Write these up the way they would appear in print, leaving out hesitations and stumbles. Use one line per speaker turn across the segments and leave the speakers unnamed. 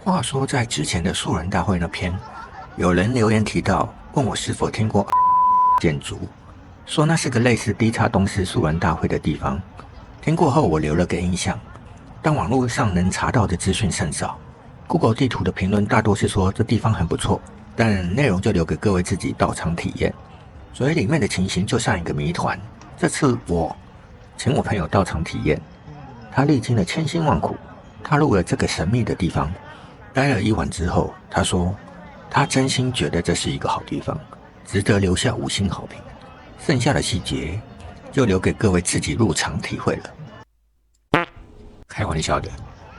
話說在之前的素人大會那篇，有人留言提到，問我是否聽過建築，說那是個類似 D 叉東勢素人大會的地方。聽過後我留了個印象，但網絡上能查到的資訊甚少。Google 地圖的評論大多是說這地方很不錯，但內容就留給各位自己到場體驗。所以裡面的情形就像一個謎團。這次我請我朋友到場體驗，他歷經了千辛萬苦，踏入了這個神秘的地方。待了一晚之後，他說他真心覺得這是一個好地方，值得留下5星好評。剩下的細節就留給各位自己入場體會了。開玩笑的，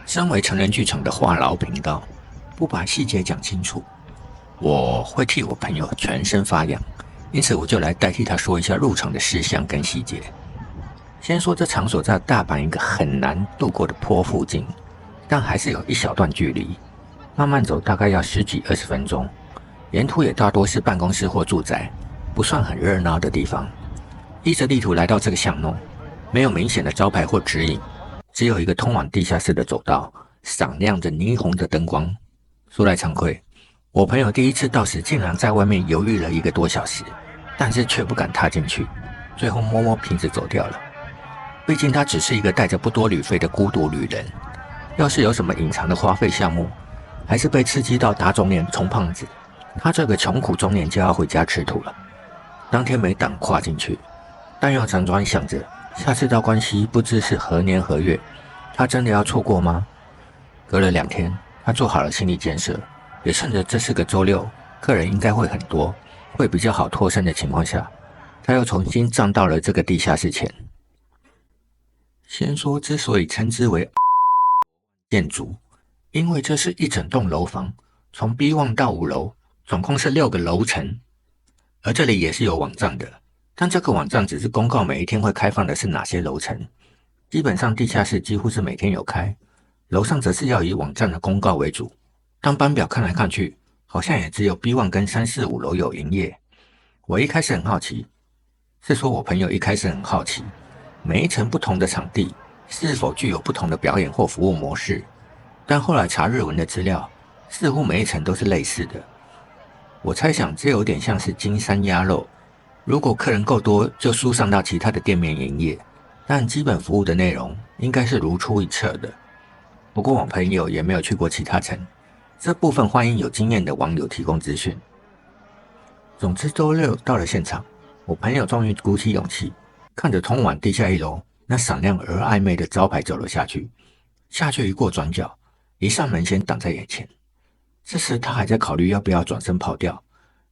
身為成人劇場的話癆頻道，不把細節講清楚，我會替我朋友全身發癢，因此我就來代替他說一下入場的事項跟細節。先說這場所在大阪一個很難度過的坡附近，但還是有一小段距離，慢慢走大概要10幾20分鐘，沿途也大多是辦公室或住宅，不算很熱鬧的地方。依着地圖來到這個巷弄，沒有明顯的招牌或指引，只有一個通往地下室的走道，閃亮着霓虹的燈光。說來慚愧，我朋友第一次到時竟然在外面猶豫了1個多小時，但是卻不敢踏進去，最後摸摸瓶子走掉了。畢竟他只是一個帶着不多旅費的孤獨旅人，要是有什麼隱藏的花費項目，還是被刺激到打腫臉充胖子，他這個窮苦中年就要回家吃土了。當天沒膽跨進去，但又輾轉想着下次到關西不知是何年何月，他真的要錯過嗎？隔了2天，他做好了心理建設，也趁着這是個週六，客人應該會很多，會比較好脫身的情況下，他又重新站到了這個地下室前。先說之所以稱之為建築，因為這是一整棟樓房，從 B1 到5樓，總共是6個樓層。而這裡也是有網站的，但這個網站只是公告每一天會開放的是哪些樓層。基本上地下室幾乎是每天有開，樓上則是要以網站的公告為主。當班表看來看去，好像也只有 B1 跟3、4、5樓有營業。我一開始很好奇，是說我朋友一開始很好奇，每一層不同的場地是否具有不同的表演或服務模式，但後來查日文的資料，似乎每一層都是類似的。我猜想這有點像是金山鴨肉，如果客人夠多，就輸送到其他的店面營業，但基本服務的內容應該是如出一轍的。不過我朋友也沒有去過其他層，這部分歡迎有經驗的網友提供資訊。總之週六到了現場，我朋友終於鼓起勇氣，看着通往地下1樓那閃亮而曖昧的招牌走了下去。下去一過轉角，一扇門先擋在眼前。這時他還在考慮要不要轉身跑掉，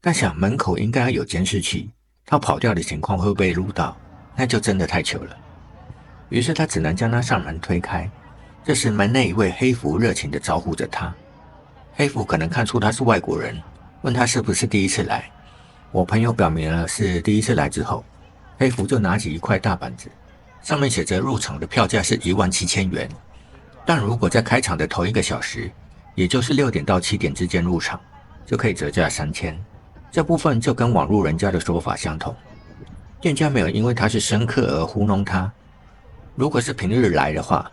但想門口應該有監視器，他跑掉的情況會被錄到，那就真的太糗了。於是他只能將那扇門推開。這時門內一位黑服熱情地招呼着他。黑服可能看出他是外國人，問他是不是第一次來。我朋友表明了是第一次來之後，黑服就拿起一塊大板子，上面寫着入場的票價是17000元，但如果在開場的頭1個小時，也就是6點到7點之間入場，就可以折價3000。這部分就跟網路人家的說法相同，店家沒有因為他是生客而糊弄他。如果是平日來的話，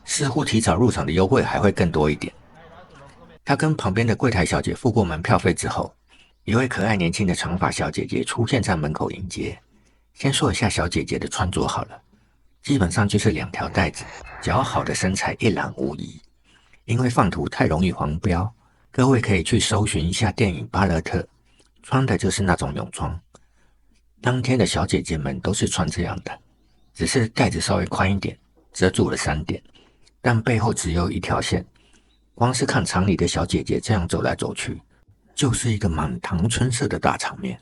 似乎提早入場的優惠還會更多一點。他跟旁邊的櫃檯小姐付過門票費之後，一位可愛年輕的長髮小姐姐出現在門口迎接。先說一下小姐姐的穿着好了，基本上就是2條帶子，姣好的身材一覽無遺。因為放圖太容易黃標，各位可以去搜尋一下電影《巴勒特》，穿的就是那種泳裝。當天的小姐姐們都是穿這樣的，只是帶子稍微寬一點，遮住了3點，但背後只有1條線。光是看場裡的小姐姐這樣走來走去，就是一個滿堂春色的大場面。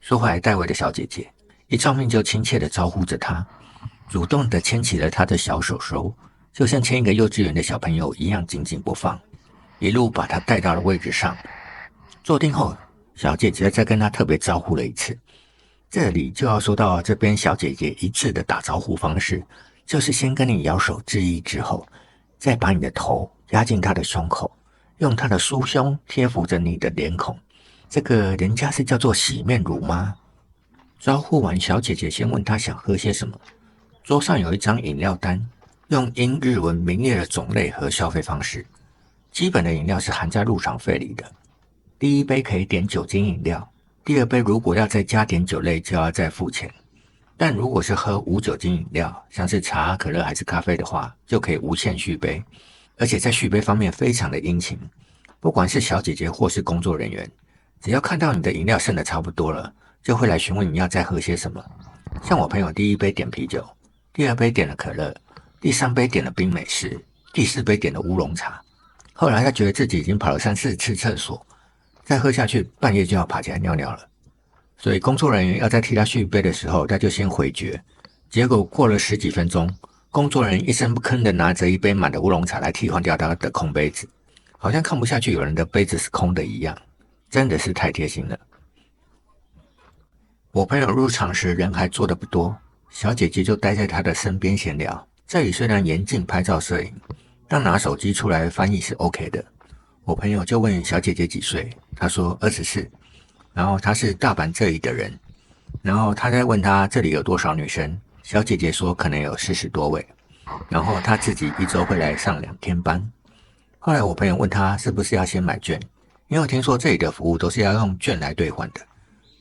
說回來，帶位的小姐姐一照面就親切地招呼着她，主動地牽起了她的小手手，就像牽一個幼稚園的小朋友一樣緊緊不放，一路把她帶到了位置上。坐定後，小姐姐再跟她特別招呼了一次。這裡就要說到這邊小姐姐一致的打招呼方式，就是先跟你搖手致意之後，再把你的頭壓進她的胸口，用她的酥胸貼服着你的臉孔。這個人家是叫做洗面乳嗎？招呼完小姐姐，先問她想喝些什麼。桌上有一張飲料單，用英日文名列了種類和消費方式。基本的飲料是含在入場費裡的。第一杯可以點酒精飲料，第二杯如果要再加點酒類就要再付錢。但如果是喝無酒精飲料，像是茶、可樂還是咖啡的話，就可以無限續杯。而且在續杯方面非常的殷勤，不管是小姐姐或是工作人員，只要看到你的飲料剩的差不多了，就會來詢問你要再喝些什麼。像我朋友第一杯點啤酒，第二杯點了可樂，第三杯點了冰美式，第四杯點了烏龍茶。後來他覺得自己已經跑了3、4次廁所，再喝下去半夜就要爬起來尿尿了。所以工作人員要在替他續杯的時候，他就先回絕。結果過了10幾分鐘，工作人員一聲不吭的拿着一杯滿的烏龍茶來替換掉他的空杯子，好像看不下去有人的杯子是空的一樣，真的是太貼心了。我朋友入場時人還坐的不多，小姐姐就待在他的身邊閒聊。這裡雖然嚴禁拍照攝影，但拿手機出來翻譯是 OK 的。我朋友就問小姐姐幾歲，她說24，然後她是大阪這裡的人，然後他再問她這裡有多少女生，小姐姐說可能有40多位，然後她自己一周會來上2天班。後來我朋友問她是不是要先買券，因為我聽說這裡的服務都是要用券來兌換的。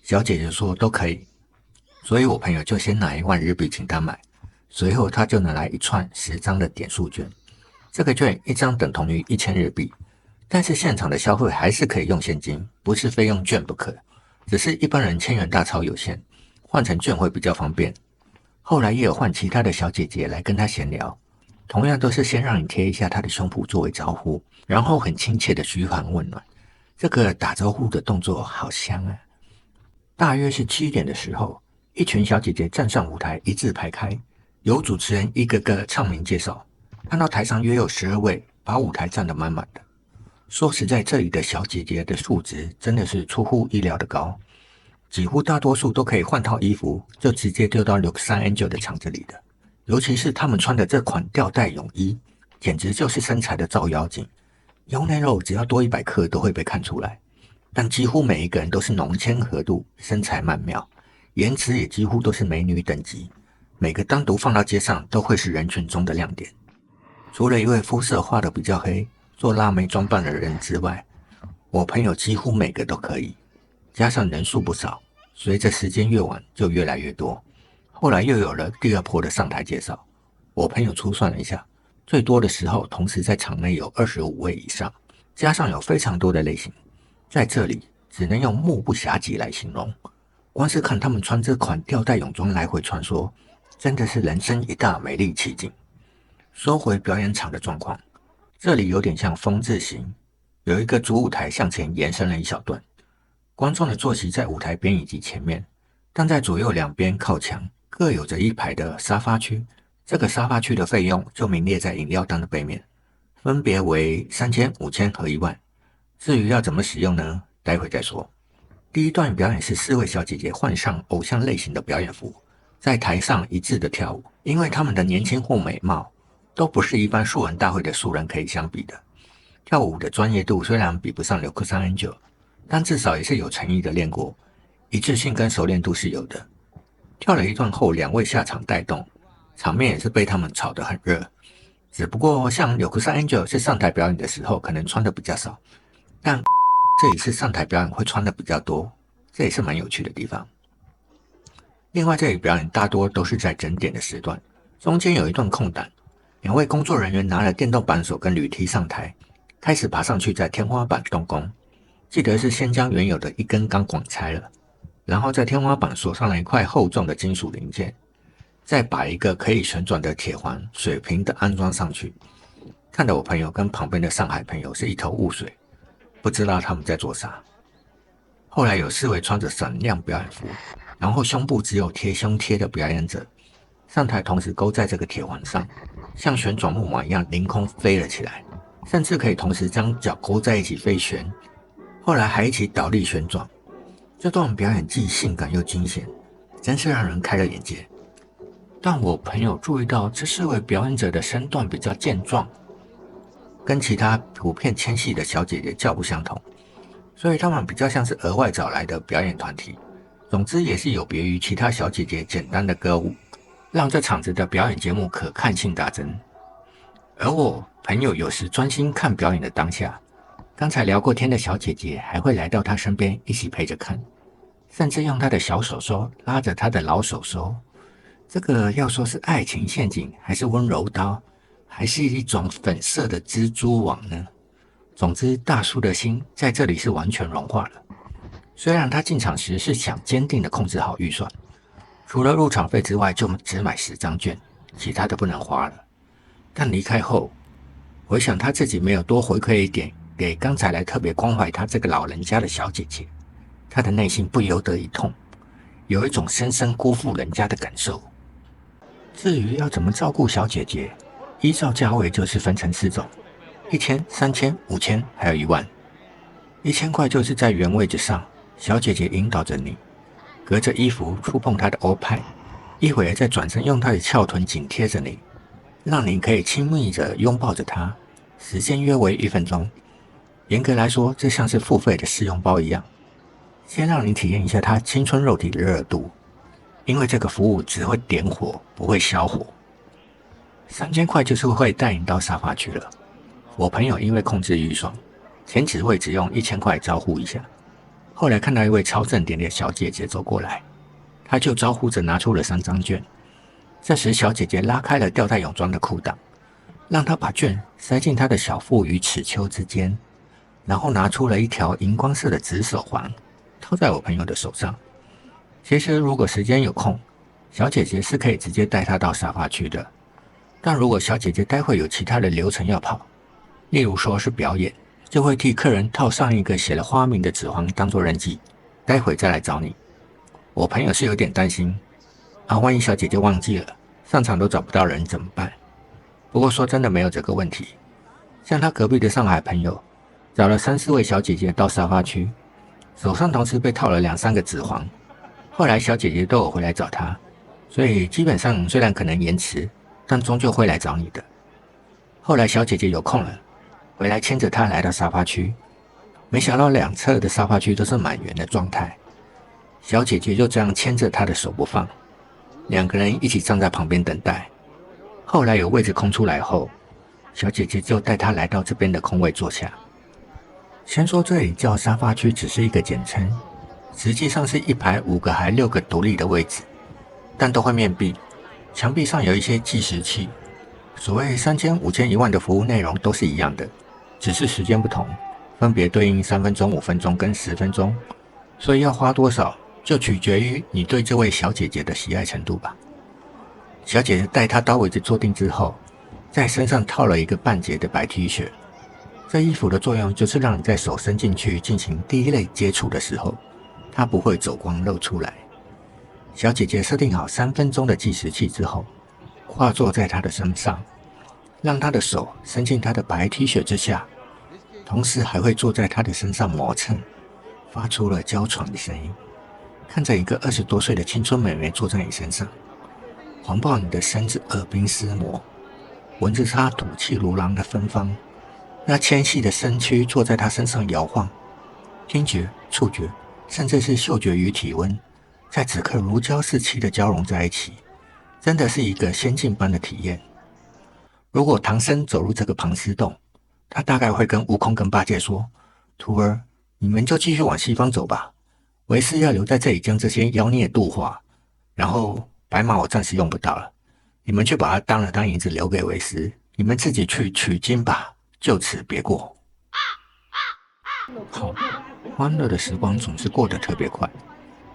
小姐姐說都可以，所以我朋友就先拿1萬日幣請她買，隨後他就拿來一串10張的點數券，這個券1張等同於1000日幣，但是現場的消費還是可以用現金，不是非用券不可，只是一般人千元大鈔有限，換成券會比較方便。後來也有換其他的小姐姐來跟他閒聊，同樣都是先讓你貼一下他的胸脯作為招呼，然後很親切的噓寒問暖，這個打招呼的動作好香啊。大約是7點的時候，一群小姐姐站上舞台，一字排開，由主持人一個個唱名介紹。看到台上約有12位，把舞台站得滿滿的。說實在，這裡的小姐姐的素質真的是出乎意料的高，幾乎大多數都可以換套衣服，就直接丟到63 Angel 的場子裡的。尤其是她們穿的這款吊帶泳衣，簡直就是身材的照妖鏡，腰內肉只要多100克都會被看出來。但幾乎每一個人都是濃纖合度，身材曼妙，顏值也幾乎都是美女等級，每個單獨放到街上都會是人群中的亮點。除了一位膚色畫得比較黑，做辣妹裝扮的人之外，我朋友幾乎每個都可以。加上人數不少，隨着時間越晚就越來越多。後來又有了第2波的上台介紹，我朋友粗算了一下，最多的時候同時在場內有25位以上，加上有非常多的類型。在這裡只能用目不暇給來形容，光是看他們穿這款吊帶泳裝來回穿梭，真的是人生一大美麗奇景。說回表演場的狀況，這裡有點像風字形，有一個主舞台向前延伸了一小段，觀眾的坐席在舞台邊以及前面，但在左右兩邊靠牆各有着一排的沙發區，這個沙發區的費用就名列在飲料單的背面，分別為3000、5000和1萬。至於要怎麼使用呢？待會再說。第一段表演是4位小姐姐換上偶像類型的表演服，在台上一致的跳舞。因為她們的年輕或美貌都不是一般素人大會的素人可以相比的。跳舞的專業度雖然比不上63 Angel，但至少也是有誠意的練過，一致性跟熟練度是有的。跳了一段後，2位下場帶動，場面也是被他們炒得很熱。只不過像63 Angel是上台表演的時候可能穿的比較少，但這一次上台表演會穿的比較多，這也是蠻有趣的地方。另外，這裡表演大多都是在整點的時段，中間有一段空檔，2位工作人員拿了電動扳手跟鋁梯上台，開始爬上去在天花板動工。記得是先將原有的一根鋼管拆了，然後在天花板鎖上了一塊厚重的金屬零件，再把一個可以旋轉的鐵環水平的安裝上去。看得我朋友跟旁邊的上海朋友是一頭霧水，不知道他們在做啥。後來有4位穿着閃亮表演服，然後胸部只有貼胸貼的表演者上台，同時勾在這個鐵環上，像旋轉木馬一樣凌空飛了起來，甚至可以同時將腳勾在一起飛旋，後來還一起倒立旋轉。這段表演既性感又驚險，真是讓人開了眼界。但我朋友注意到這4位表演者的身段比較健壯，跟其他普遍纖細的小姐姐較不相同，所以他們比較像是額外找來的表演團體。總之也是有別於其他小姐姐簡單的歌舞，讓這場子的表演節目可看性大增。而我朋友有時專心看表演的當下，剛才聊過天的小姐姐還會來到他身邊一起陪着看，甚至用他的小手手拉着他的老手手。這個要說是愛情陷阱，還是溫柔刀，還是一種粉色的蜘蛛網呢？總之，大叔的心在這裡是完全融化了。雖然他進場時是想堅定的控制好預算，除了入場費之外就只買10張券，其他的不能花了。但離開後，回想他自己沒有多回饋一點給剛才來特別關懷他這個老人家的小姐姐，他的內心不由得一痛，有一種深深辜負人家的感受。至於要怎麼照顧小姐姐，依照價位就是分成4種：1000、3000、5000，還有1萬。1000塊就是在原位置上，小姐姐引導着你，隔着衣服觸碰她的歐派，一會兒再轉身用她的翹臀緊貼着你，讓你可以親密地擁抱着她，時間約為1分鐘。嚴格來說，這像是付費的試用包一樣，先讓你體驗一下她青春肉體的熱度，因為這個服務只會點火，不會消火。3000塊就是會帶你到沙發區了。我朋友因為控制預算，前置位只用1000塊招呼一下，後來看到一位超正點的小姐姐走過來，他就招呼着拿出了3張券。這時小姐姐拉開了吊帶泳裝的褲襠，讓她把券塞進她的小腹與尺丘之間，然後拿出了一條熒光色的紫手環，套在我朋友的手上。其實如果時間有空，小姐姐是可以直接帶她到沙發區的，但如果小姐姐待會有其他的流程要跑，例如說是表演，就會替客人套上一個寫了花名的紙環當作人際，待會再來找你。我朋友是有點擔心萬一小姐姐忘記了，上場都找不到人怎麼辦？不過說真的沒有這個問題，像他隔壁的上海朋友，找了3、4位小姐姐到沙發區，手上同時被套了2、3個紙環，後來小姐姐都有回來找他，所以基本上雖然可能延遲，但終究會來找你的。後來小姐姐有空了，回來牽着他來到沙發區，沒想到兩側的沙發區都是滿員的狀態，小姐姐就這樣牽着他的手不放，2個人一起站在旁邊等待。後來有位置空出來後，小姐姐就帶他來到這邊的空位坐下。先說這裡叫沙發區只是一個簡稱，實際上是1排5個還6個獨立的位置，但都會面壁，牆壁上有一些計時器，所謂3000、5000、1萬的服務內容都是一樣的，只是時間不同，分別對應3分鐘、5分鐘跟10分鐘，所以要花多少就取決於你對這位小姐姐的喜愛程度吧。小姐姐帶她到位置坐定之後，在身上套了一個半截的白 T 恤，這衣服的作用就是讓你在手伸進去進行第一類接觸的時候，它不會走光露出來。小姐姐設定好3分鐘的計時器之後，跨坐在她的身上，讓她的手伸進她的白 T 恤之下，同時還會坐在她的身上磨蹭，發出了嬌喘的聲音。看着一個20多歲的青春美眉坐在你身上，環抱你的身子耳鬢廝磨，聞着她吐氣如狼的芬芳，那纖細的身軀坐在她身上搖晃，聽覺、觸覺，甚至是嗅覺與體溫，在此刻如膠似漆的交融在一起，真的是一個仙境般的體驗。如果唐僧走入這個龐師洞，他大概會跟悟空跟八戒說：“徒兒，你們就繼續往西方走吧，為師要留在這裡將這些妖孽度化。然後白馬我暫時用不到了，你們去把它當了當銀子留給為師，你們自己去取經吧，就此別過。”好，歡樂的時光總是過得特別快，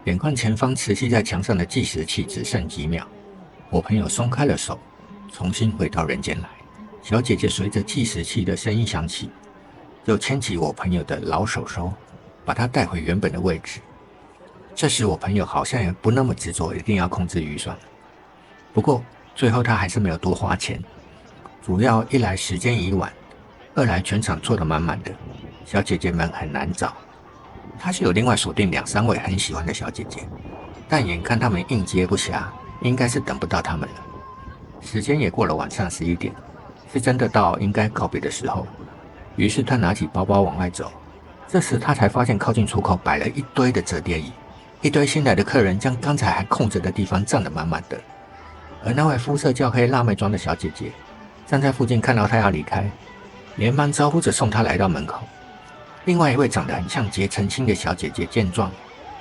眼看前方持續在牆上的計時器只剩幾秒，我朋友鬆開了手，重新回到人間來。小姐姐隨着計時器的聲音響起，就牽起我朋友的老手手，把他帶回原本的位置。這時我朋友好像也不那麼執着一定要控制預算，不過最後他還是沒有多花錢，主要一來時間已晚，二來全場坐得滿滿的，小姐姐們很難找。他是有另外鎖定2、3位很喜歡的小姐姐，但眼看他們應接不暇，應該是等不到他們了。時間也過了晚上11點，是真的到應該告別的時候。於是他拿起包包往外走，這時他才發現靠近出口擺了一堆的折疊椅，一堆新來的客人將剛才還空着的地方占得滿滿的。而那位膚色較黑辣妹裝的小姐姐，站在附近看到他要離開，連忙招呼着送他來到門口。另外一位長得很像結成親的小姐姐見狀，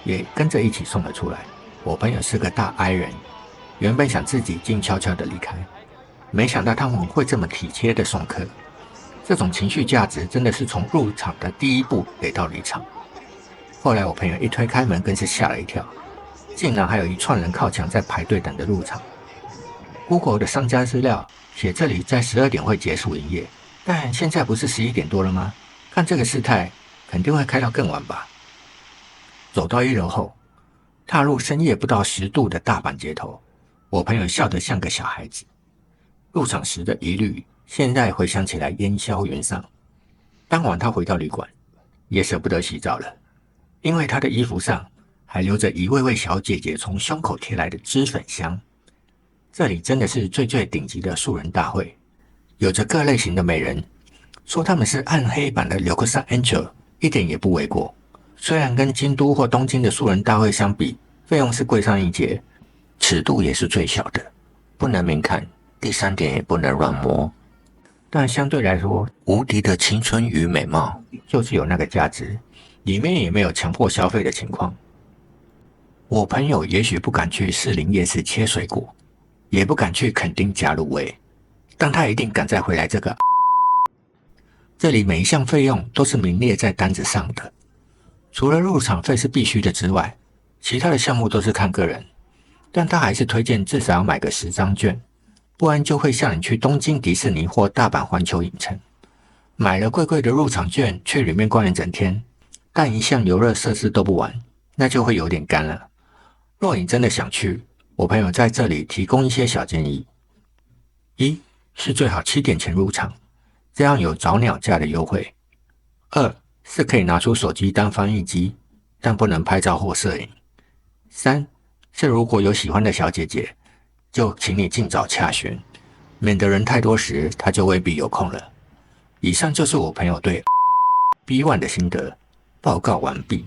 也跟着一起送了出來。我朋友是個大 I 人，原本想自己靜悄悄的離開，沒想到他們會這麼體貼的送客。這種情緒價值真的是從入場的第一步給到離場。後來我朋友一推開門，更是嚇了一跳，竟然還有一串人靠牆在排隊等着入場。Google 的商家資料寫這裡在12點會結束營業，但現在不是11點多了嗎？看這個事態，肯定會開到更晚吧。走到1樓後，踏入深夜不到10度的大阪街頭，我朋友笑得像個小孩子。入場時的疑慮，現在回想起來煙消雲散。當晚他回到旅館，也捨不得洗澡了，因為他的衣服上還留着一位位小姐姐從胸口貼來的脂粉香。這裡真的是最頂級的素人大會，有着各類型的美人，說他們是暗黑版的柳克薩 Angel 一點也不為過。雖然跟京都或東京的素人大會相比，費用是貴上一截，尺度也是最小的，不能明看，第3點也不能亂摸，但相對來說，無敵的青春與美貌就是有那個價值，裡面也沒有強迫消費的情況。我朋友也許不敢去士林夜市切水果，也不敢去墾丁夾滷味，但他一定敢再回來這個。這裡每一項費用都是明列在單子上的，除了入場費是必須的之外，其他的項目都是看個人。但他還是推薦至少要買個10張券，不然就會像你去東京迪士尼或大阪環球影城，買了貴貴的入場券去裡面逛一整天，但一項遊樂設施都不玩，那就會有點乾了。若你真的想去，我朋友在這裡提供一些小建議：一是最好7點前入場，這樣有早鳥價的優惠；二是可以拿出手機當翻譯機，但不能拍照或攝影；三是如果有喜歡的小姐姐，就請你盡早洽詢，免得人太多時他就未必有空了。以上就是我朋友對 B1 的心得，報告完畢。